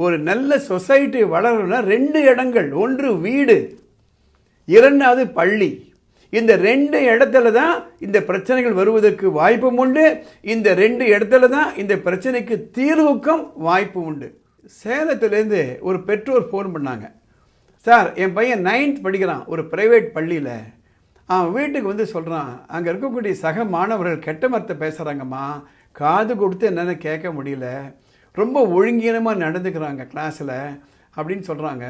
ஒரு நல்ல சொசைட்டி வளரணும்னா 2 இடங்கள். ஒன்று வீடு, இரண்டாவது பள்ளி. இந்த 2 இடத்துல தான் இந்த பிரச்சனைகள் வருவதற்கு வாய்ப்பும் உண்டு. இந்த 2 இடத்துல தான் இந்த பிரச்சனைக்கு தீர்வுக்கும் வாய்ப்பு உண்டு. சேலத்திலேருந்து ஒரு பெற்றோர் ஃபோன் பண்ணாங்க. சார், என் பையன் 9th படிக்கிறான் ஒரு பிரைவேட் பள்ளியில். அவன் வீட்டுக்கு வந்து சொல்கிறான், அங்கே இருக்கக்கூடிய சக மாணவர்கள் கெட்ட வார்த்தை பேசுகிறாங்கம்மா, காது கொடுத்து என்னென்னு கேட்க முடியல, ரொம்ப ஒழுங்கீனமாக நடந்துக்கிறாங்க கிளாஸில் அப்படின்னு சொல்கிறாங்க.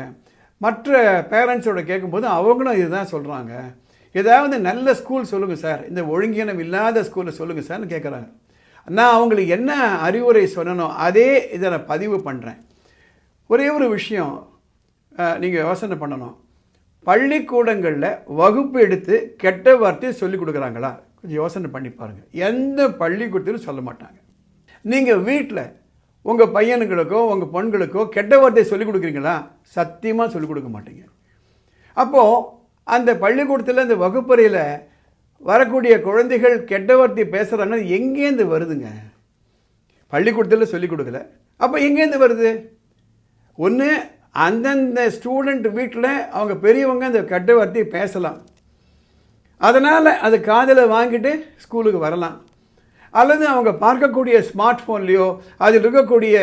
மற்ற பேரண்ட்ஸோட கேட்கும்போது அவங்களும் இதுதான் சொல்கிறாங்க. ஏதாவது நல்ல ஸ்கூல் சொல்லுங்கள் சார், இந்த ஒழுங்கீனம் இல்லாத ஸ்கூலில் சொல்லுங்கள் சார்னு கேட்குறாங்க. நான் அவங்களுக்கு என்ன அறிவுரை சொன்னனோ அதே இதை நான் பதிவு பண்ணுறேன். ஒரே ஒரு விஷயம் நீங்கள் யோசனை பண்ணணும். பள்ளிக்கூடங்களில் வகுப்பு எடுத்து கெட்ட வார்த்தையை சொல்லிக் கொடுக்குறாங்களா? கொஞ்சம் யோசனை பண்ணி பாருங்கள். எந்த பள்ளிக்கூடத்திலும் சொல்ல மாட்டாங்க. நீங்கள் வீட்டில் உங்கள் பையனுங்களுக்கோ உங்கள் பெண்களுக்கோ கெட்ட வார்த்தையை சொல்லிக் கொடுக்குறீங்களா? சத்தியமாக சொல்லிக் கொடுக்க மாட்டீங்க. அப்போது அந்த பள்ளிக்கூடத்தில் அந்த வகுப்பறையில் வரக்கூடிய குழந்தைகள் கெட்ட வார்த்தையை பேசுகிறாங்கன்னா எங்கேருந்து வருதுங்க? பள்ளிக்கூடத்தில் சொல்லிக் கொடுக்கல, அப்போ எங்கேருந்து வருது? ஒன்று அந்தந்த ஸ்டூடெண்ட் வீட்டில் அவங்க பெரியவங்க அந்த கெட்ட வார்த்தையை பேசலாம், அதனால் அது காதில் வாங்கிட்டு ஸ்கூலுக்கு வரலாம். அல்லது அவங்க பார்க்கக்கூடிய ஸ்மார்ட் ஃபோன்லேயோ அதில் இருக்கக்கூடிய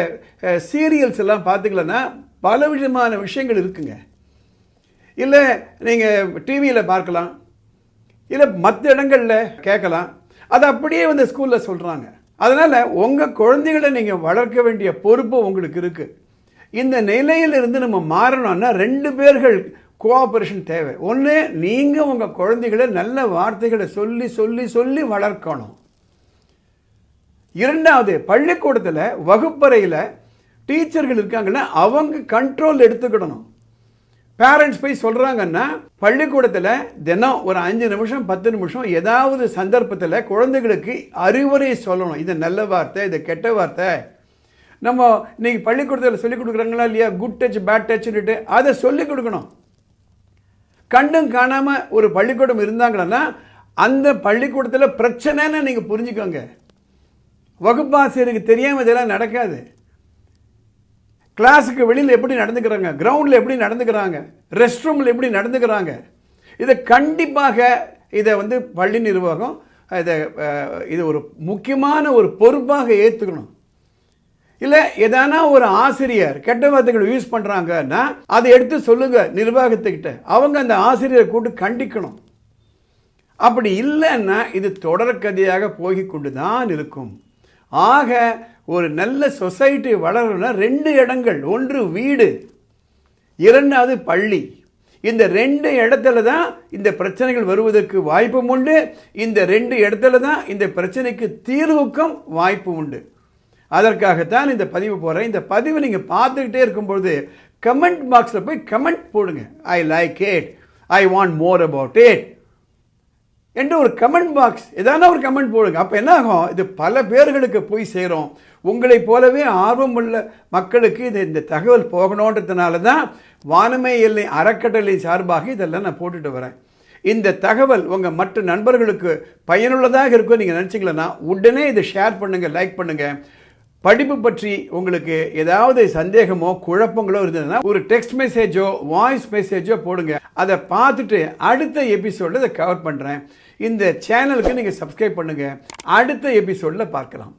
சீரியல்ஸ் எல்லாம் பார்த்துக்கலன்னா பல விதமான விஷயங்கள் இருக்குங்க. இல்லை நீங்கள் டிவியில் பார்க்கலாம், இல்லை மற்ற இடங்களில் கேட்கலாம். அது அப்படியே வந்து ஸ்கூலில் சொல்கிறாங்க. அதனால் உங்கள் குழந்தைகளை நீங்கள் வளர்க்க வேண்டிய பொறுப்பு உங்களுக்கு இருக்குது. இந்த நிலையிலிருந்து நம்ம மாறணும்னா 2 பேர்கள் கோஆபரேஷன் தேவை. ஒன்று, நீங்கள் உங்கள் குழந்தைகளை நல்ல வார்த்தைகளை சொல்லி சொல்லி சொல்லி வளர்க்கணும். இரண்டாவது, பள்ளிக்கூடத்தில் வகுப்பறையில் டீச்சர்கள் இருக்காங்கன்னா அவங்க கண்ட்ரோல் எடுத்துக்கிடணும். பேரண்ட்ஸ் போய் சொல்கிறாங்கன்னா பள்ளிக்கூடத்தில் தினம் ஒரு 5 நிமிஷம் 10 நிமிஷம் ஏதாவது சந்தர்ப்பத்தில் குழந்தைகளுக்கு அறிவுரை சொல்லணும். இது நல்ல வார்த்தை, இது கெட்ட வார்த்தை. நம்ம இன்றைக்கி பள்ளிக்கூடத்தில் சொல்லிக் கொடுக்குறாங்களா இல்லையா, குட் டச் பேட் டச்சுன்னுட்டு அதை சொல்லிக் கொடுக்கணும். கண்டும் காணாமல் ஒரு பள்ளிக்கூடம் இருந்தாங்கன்னா அந்த பள்ளிக்கூடத்தில் பிரச்சனைன்னு நீங்கள் புரிஞ்சுக்கோங்க. வகுப்பாசிரியருக்கு தெரியாமல் இதெல்லாம் நடக்காது. கிளாஸுக்கு வெளியில் எப்படி நடந்துக்கிறாங்க, கிரவுண்டில் எப்படி நடந்துக்கிறாங்க, ரெஸ்ட் ரூமில் எப்படி நடந்துக்கிறாங்க, இதை கண்டிப்பாக இதை வந்து பள்ளி நிர்வாகம் இது ஒரு முக்கியமான ஒரு பொறுப்பாக ஏற்றுக்கணும். இல்லை எதானா ஒரு ஆசிரியர் கெட்ட வார்த்தைகள் யூஸ் பண்ணுறாங்கன்னா அதை எடுத்து சொல்லுங்க நிர்வாகத்துக்கிட்ட. அவங்க அந்த ஆசிரியரை கூட்டு கண்டிக்கணும். அப்படி இல்லைன்னா இது தொடர்கதையாக போய் கொண்டு தான் இருக்கும். ஆக ஒரு நல்ல சொசைட்டி வளரணும்னா 2 இடங்கள். ஒன்று வீடு, இரண்டாவது பள்ளி. இந்த 2 இடத்துல தான் இந்த பிரச்சனைகள் வருவதற்கு வாய்ப்பும் உண்டு. இந்த 2 இடத்துல தான் இந்த பிரச்சனைக்கு தீர்வுக்கும் வாய்ப்பு உண்டு. அதற்காகத்தான் இந்த பதிவு போடுறேன். இந்த பதிவை நீங்கள் பார்த்துக்கிட்டே இருக்கும்பொழுது கமெண்ட் பாக்ஸில் போய் கமெண்ட் போடுங்க. I like it, I want more about it என்று ஒரு கமெண்ட் பாக்ஸ், ஏதான ஒரு கமெண்ட் போடுங்க. அப்போ என்ன ஆகும், இது பல பேர்களுக்கு போய் சேரும். உங்களைப் போலவே ஆர்வமுள்ள மக்களுக்கு இந்த தகவல் போகணுன்றதுனால தான் வானமே எல்லை அறக்கட்டளை சார்பாக இதெல்லாம் நான் போட்டுட்டு வரேன். இந்த தகவல் உங்கள் மற்ற நண்பர்களுக்கு பயனுள்ளதாக இருக்கும் நீங்கள் நினச்சிங்களன்னா உடனே இதை ஷேர் பண்ணுங்கள், லைக் பண்ணுங்கள். படிப்பு பற்றி உங்களுக்கு ஏதாவது சந்தேகமோ குழப்பங்களோ இருந்ததுன்னா ஒரு டெக்ஸ்ட் மெசேஜோ வாய்ஸ் மெசேஜோ போடுங்க. அதை பார்த்துட்டு அடுத்த எபிசோடில் இதை கவர் பண்ணுறேன். இந்த சேனலுக்கு நீங்கள் சப்ஸ்கிரைப் பண்ணுங்கள். அடுத்த எபிசோடில் பார்க்கலாம்.